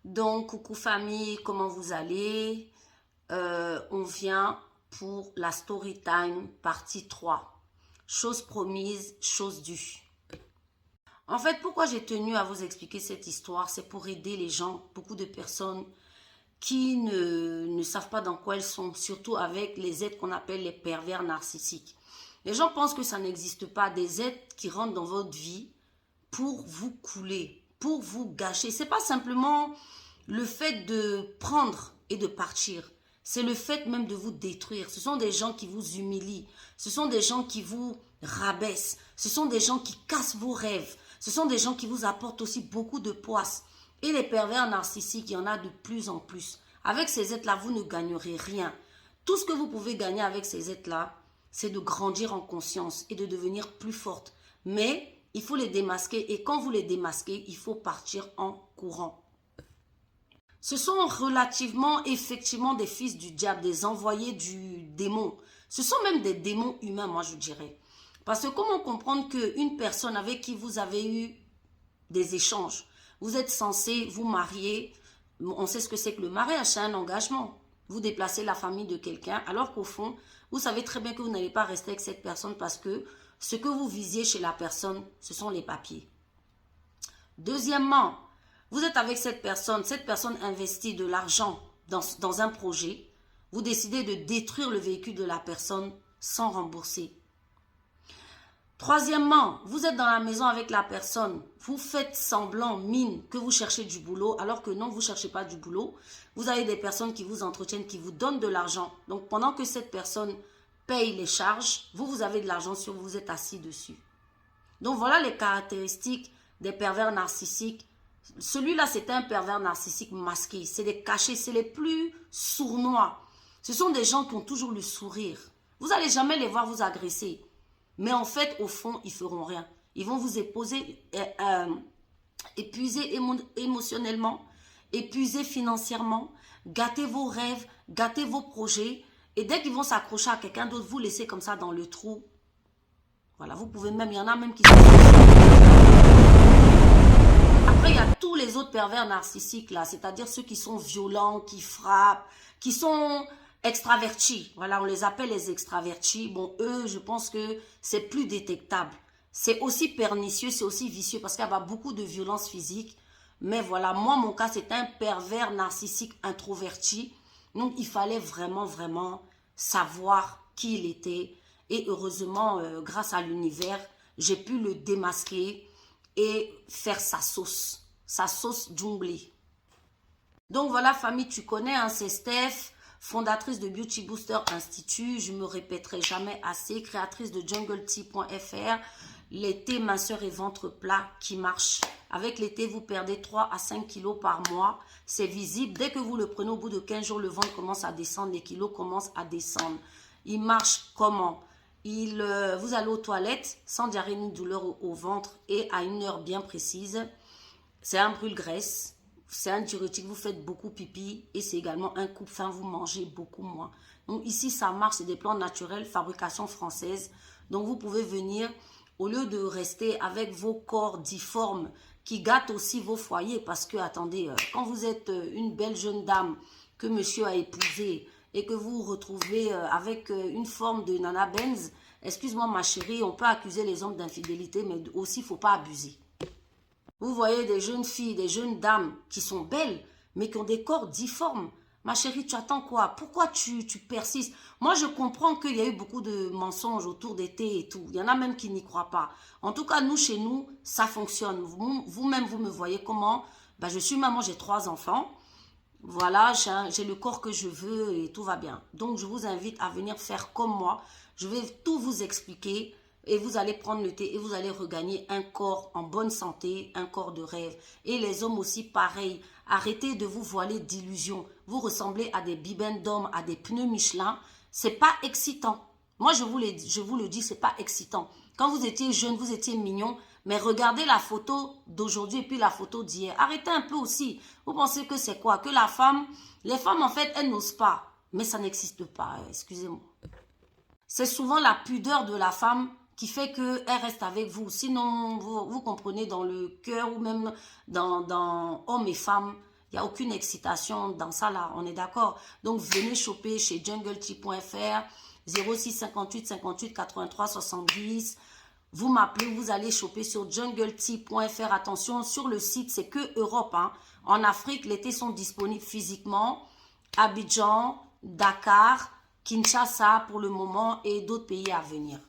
Donc, coucou famille, comment vous allez? On vient pour la story time partie 3. Chose promise, chose due. En fait, pourquoi j'ai tenu à vous expliquer cette histoire, c'est pour aider les gens, beaucoup de personnes qui ne savent pas dans quoi elles sont, surtout avec les êtres qu'on appelle les pervers narcissiques. Les gens pensent que ça n'existe pas, des êtres qui rentrent dans votre vie pour vous couler, pour vous gâcher. C'est pas simplement le fait de prendre et de partir. C'est le fait même de vous détruire. Ce sont des gens qui vous humilient. Ce sont des gens qui vous rabaissent. Ce sont des gens qui cassent vos rêves. Ce sont des gens qui vous apportent aussi beaucoup de poisse. Et les pervers narcissiques, il y en a de plus en plus. Avec ces êtres-là, vous ne gagnerez rien. Tout ce que vous pouvez gagner avec ces êtres-là, c'est de grandir en conscience et de devenir plus forte. Mais il faut les démasquer et quand vous les démasquez, il faut partir en courant. Ce sont relativement, effectivement, des fils du diable, des envoyés du démon. Ce sont même des démons humains, moi je dirais. Parce que comment comprendre qu'une personne avec qui vous avez eu des échanges, vous êtes censé vous marier, on sait ce que c'est que le mariage, c'est un engagement. Vous déplacez la famille de quelqu'un, alors qu'au fond, vous savez très bien que vous n'allez pas rester avec cette personne parce que ce que vous visiez chez la personne, ce sont les papiers. Deuxièmement, vous êtes avec cette personne investit de l'argent dans un projet, vous décidez de détruire le véhicule de la personne sans rembourser. Troisièmement, vous êtes dans la maison avec la personne, vous faites semblant, mine, que vous cherchez du boulot, alors que non, vous ne cherchez pas du boulot. Vous avez des personnes qui vous entretiennent, qui vous donnent de l'argent. Donc, pendant que cette personne paye les charges, vous avez de l'argent sur vous, vous êtes assis dessus. Donc, voilà les caractéristiques des pervers narcissiques. Celui-là, c'est un pervers narcissique masqué. C'est des cachets, c'est les plus sournois. Ce sont des gens qui ont toujours le sourire. Vous n'allez jamais les voir vous agresser. Mais en fait, au fond, ils ne feront rien. Ils vont vous épuiser émotionnellement, épuiser financièrement, gâter vos rêves, gâter vos projets. Et dès qu'ils vont s'accrocher à quelqu'un d'autre, vous laissez comme ça dans le trou. Voilà, vous pouvez même, il y en a même qui sont... Après, il y a tous les autres pervers narcissiques là, c'est-à-dire ceux qui sont violents, qui frappent, qui sont... extravertis, voilà, on les appelle les extravertis. Bon, eux, je pense que c'est plus détectable. C'est aussi pernicieux, c'est aussi vicieux parce qu'il y a beaucoup de violence physique. Mais voilà, moi, mon cas, c'est un pervers narcissique introverti. Donc, il fallait vraiment, vraiment savoir qui il était. Et heureusement, grâce à l'univers, j'ai pu le démasquer et faire sa sauce junglée. Donc, voilà, famille, tu connais, hein, c'est Steph, fondatrice de Beauty Booster Institute, je me répéterai jamais assez, créatrice de jungletea.fr, l'été minceur et ventre plat qui marche. Avec l'été, vous perdez 3 à 5 kilos par mois, c'est visible. Dès que vous le prenez, au bout de 15 jours, le ventre commence à descendre, les kilos commencent à descendre. Il marche comment? Vous allez aux toilettes sans diarrhée ni douleur au ventre et à une heure bien précise. C'est un brûle-graisse. C'est un diurétique, vous faites beaucoup pipi et c'est également un coupe-faim, vous mangez beaucoup moins. Donc ici, ça marche, c'est des plantes naturelles, fabrication française. Donc vous pouvez venir, au lieu de rester avec vos corps difformes qui gâtent aussi vos foyers. Parce que, attendez, quand vous êtes une belle jeune dame que monsieur a épousée et que vous vous retrouvez avec une forme de nana benz, excuse-moi ma chérie, on peut accuser les hommes d'infidélité, mais aussi il ne faut pas abuser. Vous voyez des jeunes filles, des jeunes dames qui sont belles, mais qui ont des corps difformes. Ma chérie, tu attends quoi? Pourquoi tu persistes? Moi, je comprends qu'il y a eu beaucoup de mensonges autour des thés et tout. Il y en a même qui n'y croient pas. En tout cas, nous, chez nous, ça fonctionne. Vous-même, vous me voyez comment? Ben, je suis maman, j'ai 3 enfants. Voilà, j'ai le corps que je veux et tout va bien. Donc, je vous invite à venir faire comme moi. Je vais tout vous expliquer. Et vous allez prendre le thé et vous allez regagner un corps en bonne santé, un corps de rêve. Et les hommes aussi, pareil. Arrêtez de vous voiler d'illusions. Vous ressemblez à des bibènes d'hommes, à des pneus Michelin. C'est pas excitant. Moi, je vous le dis, c'est pas excitant. Quand vous étiez jeune, vous étiez mignon. Mais regardez la photo d'aujourd'hui et puis la photo d'hier. Arrêtez un peu aussi. Vous pensez que c'est quoi? Que la femme, les femmes, en fait, elles n'osent pas. Mais ça n'existe pas, excusez-moi. C'est souvent la pudeur de la femme qui fait qu'elle reste avec vous. Sinon, vous comprenez, dans le cœur ou même dans hommes et femmes, il Il n'y a aucune excitation dans ça là, on est d'accord. Donc, venez choper chez jungletea.fr, 06 58 58 83 70. Vous m'appelez, vous allez choper sur jungletea.fr. Attention, sur le site, c'est que Europe. Hein. En Afrique, les thés sont disponibles physiquement. Abidjan, Dakar, Kinshasa pour le moment et d'autres pays à venir.